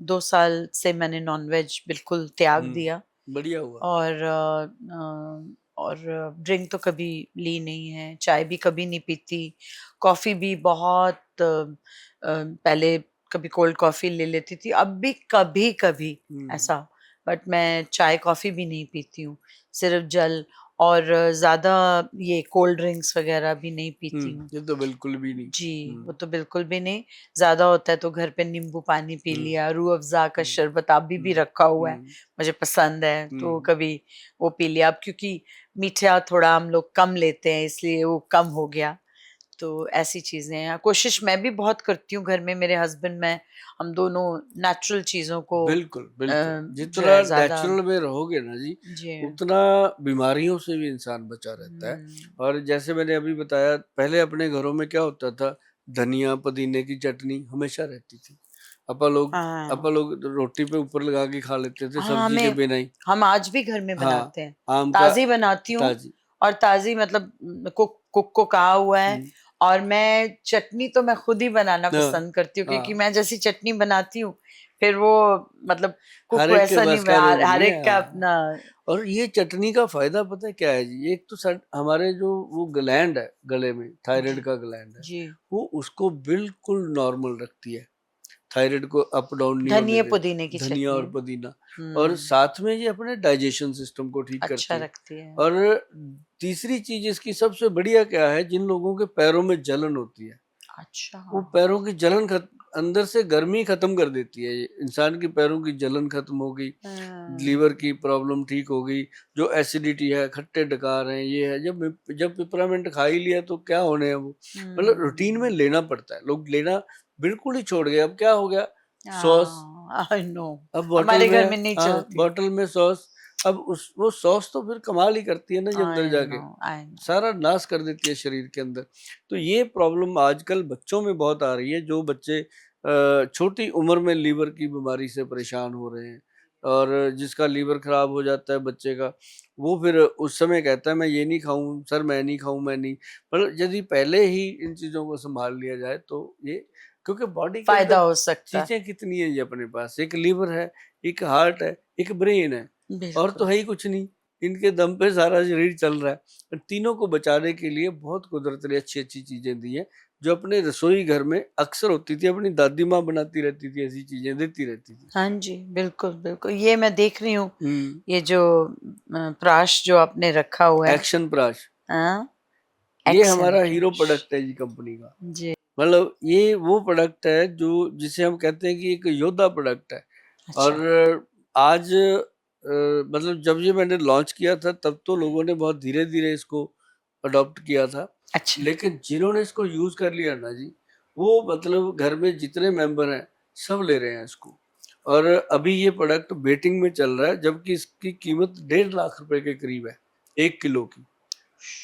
2 साल से मैंने नॉनवेज बिल्कुल त्याग दिया। बढ़िया हुआ। और ड्रिंक तो कभी ली नहीं है, चाय भी कभी नहीं पीती, कॉफी भी बहुत पहले कभी कोल्ड कॉफी ले लेती थी, अब भी कभी कभी ऐसा, बट मैं चाय कॉफी भी नहीं पीती हूँ, सिर्फ जल। और ज्यादा ये कोल्ड ड्रिंक्स वगैरह भी नहीं पीती हूँ ये तो बिल्कुल भी नहीं। जी, वो तो बिल्कुल भी नहीं। ज्यादा होता है तो घर पे नींबू पानी पी लिया, रूह अफ़ज़ा का शरबत अभी भी रखा हुआ है, मुझे पसंद है तो कभी वो पी लिया। अब क्योंकि मीठा थोड़ा हम लोग कम लेते हैं इसलिए वो कम हो गया। तो ऐसी चीजें हैं। कोशिश मैं भी बहुत करती हूँ घर में, मेरे हस्बैंड मैं, हम दोनों नेचुरल चीजों को बिल्कुल, बिल्कुल। जो जितना है ज्यादा नेचुरल में रहोगे ना जी, जी। उतना बीमारियों से भी इंसान बचा रहता है। और जैसे मैंने अभी बताया, पहले अपने घरों में क्या होता था, धनिया, पुदीने की चटनी हमेशा रहती थी। हाँ अपन लोग रोटी पे ऊपर लगा के खा लेते थे, हाँ, सब्जी के हमें बिना ही। हम आज भी घर में हाँ, बनाते हैं, आम का ताज़ी बनाती हूँ। ताज़ी। और ताज़ी मतलब कुक को कहा हुआ है। हुँ, और मैं चटनी तो मैं खुद ही बनाना हाँ, पसंद करती हूँ, क्योंकि हाँ। मैं जैसी चटनी बनाती हूँ फिर वो मतलब कुक हर एक के वैसा नहीं, बस का रोग हर नहीं एक है। का हाँ। अपना। और ये चटनी का फ़ायदा पता है क्या है जी? एक तो हमारे जो वो ग्लैंड है गले में, थायराइड जी का ग्लैंड है, जी, वो उसको बिल्कुल नॉर्मल रखती है। थायराइड को अप डाउन नहीं होने धनिया देती। पुदीने की धनिया चटनी। और पुदीना। और हम्म, साथ में ये अपने डाइजेशन सिस्टम को ठीक अच्छा करती है। रखती है। और तीसरी चीज़ इसकी सबसे बढ़िया क्या है, जिन लोगों के पैरों में जलन होती है, अच्छा वो पैरों की जलन अंदर से गर्मी खत्म कर देती है। ये इंसान के पैरों की जलन खत्म हो गई, हम्म, लीवर की प्रॉब्लम ठीक हो गई, जो एसिडिटी है, खट्टे डकार हैं, ये है, जब पिपरामिंट खा ही लिया तो क्या होने हैं वो। मतलब रूटीन में हम्म, लेना पड़ता है, लोग लेना बिल्कुल ही छोड़ गए। अब क्या हो गया, सॉस, आई नो, अब बॉटल हमारे घर में, में नहीं हाँ, चलती। बॉटल में सॉस। अब उस वो सॉस तो फिर कमाल ही करती है ना जी अंदर आई जाके, नो, आई नो। सारा नाश कर देती है शरीर के अंदर। तो ये प्रॉब्लम आजकल बच्चों में बहुत आ रही है, जो बच्चे छोटी उम्र में लीवर की बीमारी से परेशान हो रहे हैं। और जिसका लीवर खराब हो जाता है बच्चे का, वो फिर उस समय कहता है मैं ये नहीं खाऊँ सर, मैं नहीं खाऊँ, मैं नहीं। मतलब यदि पहले ही इन चीज़ों को सँभाल लिया जाए तो ये, क्योंकि बॉडी के फायदा अंदर हो सकता है। चीज़ें कितनी है जी अपने पास, एक लीवर है, एक हार्ट है, एक ब्रेन है, और तो बिल्कुल। है ही कुछ नहीं। इनके दम पे सारा शरीर चल रहा है। और तीनों को बचाने के लिए बहुत कुदरत ने अच्छी-अच्छी चीज़ें दी हैं, जो अपने रसोई घर में अक्सर होती थी। अपनी दादी माँ बनाती रहती थी, ऐसी चीज़ें देती रहती थी। हाँ जी, बिल्कुल, बिल्कुल। ये मैं देख रही हूँ, हुँ, ये जो प्राश जो आपने रखा हुआ है, एक्शन प्राश, हाँ, ये एक्शन हमारा हीरो प्राश। प्रोडक्ट है जी कंपनी का। जी, मतलब ये वो प्रोडक्ट है जो, जिसे हम कहते हैं कि एक योद्धा प्रोडक्ट है। अच्छा, और आज मतलब जब ये मैंने लॉन्च किया था तब तो लोगों ने बहुत धीरे-धीरे इसको अडॉप्ट किया था। अच्छा। लेकिन जिन्होंने इसको यूज़ कर लिया ना जी, वो मतलब घर में जितने मेंबर हैं, सब ले रहे हैं इसको। और अभी ये प्रोडक्ट वेटिंग में चल रहा है, जबकि इसकी कीमत 1.5 लाख रुपए के करीब है, 1 किलो की।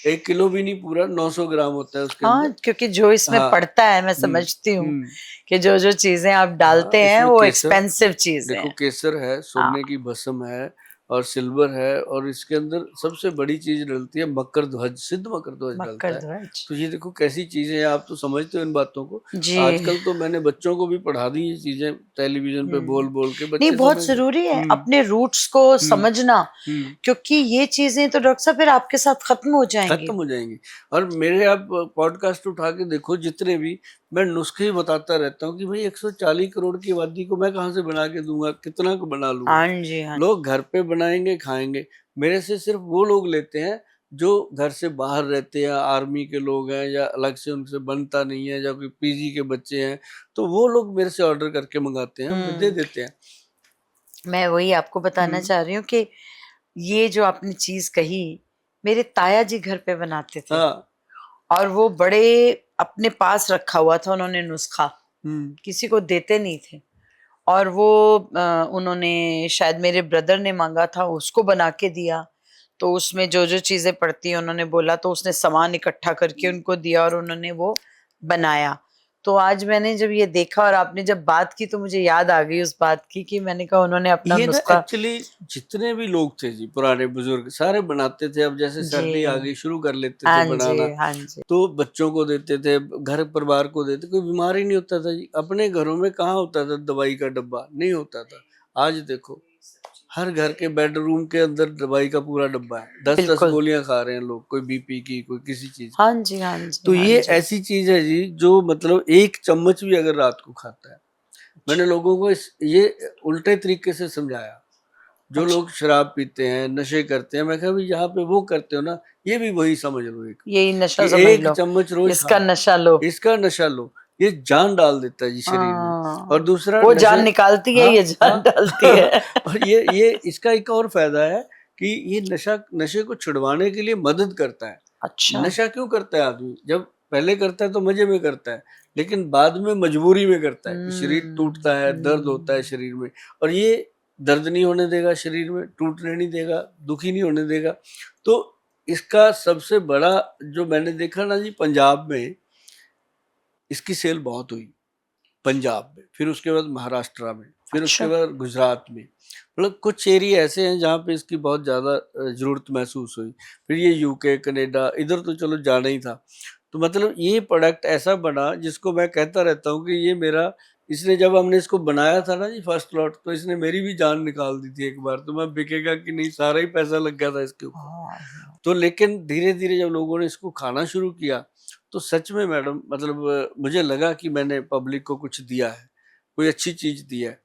1 किलो भी नहीं, पूरा 900 ग्राम होता है उसके हाँ, अंदर। क्योंकि जो इसमें हाँ। पड़ता है मैं हुँ, समझती हूँ हुँ। कि जो-जो चीज़ें आप हाँ, डालते हैं इसमें वो केसर, एक्सपेंसिव चीज़ें देखो हैं। केसर है, हाँ, सोने की भस्म है, और सिल्वर है, और इसके अंदर सबसे बड़ी चीज़ डलती है मकर ध्वज, सिद्ध मकर ध्वज मकर डलता है। ध्वज। तो ये देखो कैसी चीज़ें हैं, आप तो समझते हो इन बातों को। जी। आजकल तो मैंने बच्चों को भी पढ़ा दी ये चीज़ें, टेलीविज़न पे हुँ। बोल-बोल के नहीं, बच्चे बहुत समझ गए। ज़रूरी है हुँ, अपने रूट्स को हुँ, समझना, हुँ। क्योंकि ये चीज़ें तो डॉक्टर साहब फिर आपके साथ खत्म हो जाएँगी। खत्म हो जाएँगी। और मेरे आप पॉडकास्ट उठा के देखो जितने भी, मैं नुस्खे ही बताता रहता हूँ कि भई 140 करोड़ की आबादी को मैं कहाँ से बना के दूँगा, कितना क बना लूँगा। हाँ जी, हाँ। लोग घर पे बनाएँगे, खाएँगे। मेरे से सिर्फ़ वो लोग लेते हैं जो घर से बाहर रहते हैं, आर्मी के लोग हैं, या अलग से उनसे बनता नहीं है, या कोई पीजी के बच्चे हैं, तो वो लोग मेरे से ऑर्डर करके मँगाते हैं, हम दे हुँ। देते हैं। मैं वही आपको बताना हुँ। चाह रही हूँ कि ये जो आपने चीज़ कही, मेरे ताया जी घर पे बनाते थे हाँ। और वो बड़े अपने पास रखा हुआ था उन्होंने नुस्खा, हुँ, किसी को देते नहीं थे। और वो उन्होंने शायद मेरे ब्रदर ने माँगा था, उसको बना के दिया। तो उसमें जो-जो चीज़ें पड़ती हैं उन्होंने बोला, तो उसने सामान इकट्ठा करके उनको दिया और उन्होंने वो बनाया। तो आज मैंने जब ये देखा और आपने जब बात की तो मुझे याद आ गई उस बात की कि मैंने कहा उन्होंने अपना ये ना नुस्खा। एक्चुअली जितने भी लोग थे जी, पुराने बुजुर्ग सारे बनाते थे। अब जैसे जी। सर्दी आ गई, शुरू कर लेते थे हाँ जी, बनाना, हाँ जी। तो बच्चों को देते थे, घर परिवार को देते, कोई बीमार ही नहीं होता था जी। अपने घरों में कहाँ होता था दवाई का डब्बा, नहीं होता था। आज देखो हर घर के बेडरूम के अंदर दवाई का पूरा डब्बा है, 10-10 बिल्कुल। गोलियां खा रहे हैं लोग, कोई बीपी की, कोई किसी चीज। हाँ जी, हाँ जी, तो हाँ ये जी। ऐसी चीज है जी जो मतलब एक चम्मच भी अगर रात को खाता है, मैंने लोगों को ये उल्टे तरीके से समझाया। जो अच्छा, लोग शराब पीते हैं, नशे करते हैं, मैं कहा भाई जहाँ पे वो करते हो ना, ये भी वही समझ लो एक, यही नशा कि समझ एक लो, चम्मच रोज इसका खाओ, नशा लो। इसका नशा लो। ये जान डाल देता है जी शरीर में। और हाँ, दूसरा वो नशे, जान निकालती है, हाँ ये जान हाँ डालती है। और ये इसका एक और फायदा है कि ये नशे को छुड़वाने के लिए मदद करता है। अच्छा। नशा क्यों करता है आदमी? जब पहले करता है तो मजे में करता है, लेकिन बाद में मजबूरी में करता है कि शरीर हम्म, टूटता है, दर्द होता है शरीर में, और ये दर्द नहीं होने देगा शरीर में, टूटने नहीं देगा, दुखी नहीं होने देगा। तो इसका सबसे बड़ा जो मैंने देखा ना जी, पंजाब में इसकी सेल बहुत हुई, पंजाब में, फिर उसके बाद महाराष्ट्र में, फिर उसके अच्छा। बाद गुजरात में। मतलब कुछ एरिया ऐसे हैं जहाँ पे इसकी बहुत ज़्यादा ज़रूरत महसूस हुई। फिर ये यूके, कनाडा, इधर तो चलो जाना ही था। तो मतलब ये प्रोडक्ट ऐसा बना जिसको मैं कहता रहता हूँ कि ये मेरा, इसने जब हमने इसको बनाया था ना जी फर्स्ट लॉट, तो इसने मेरी भी जान निकाल दी थी एक बार। तो मैं बिकेगा कि नहीं, सारा ही पैसा लग गया था इसके ऊपर। हाँ, तो लेकिन धीरे धीरे जब लोगों ने इसको खाना शुरू किया, तो सच में मैडम मतलब मुझे लगा कि मैंने पब्लिक को कुछ दिया है, कोई अच्छी चीज दी है।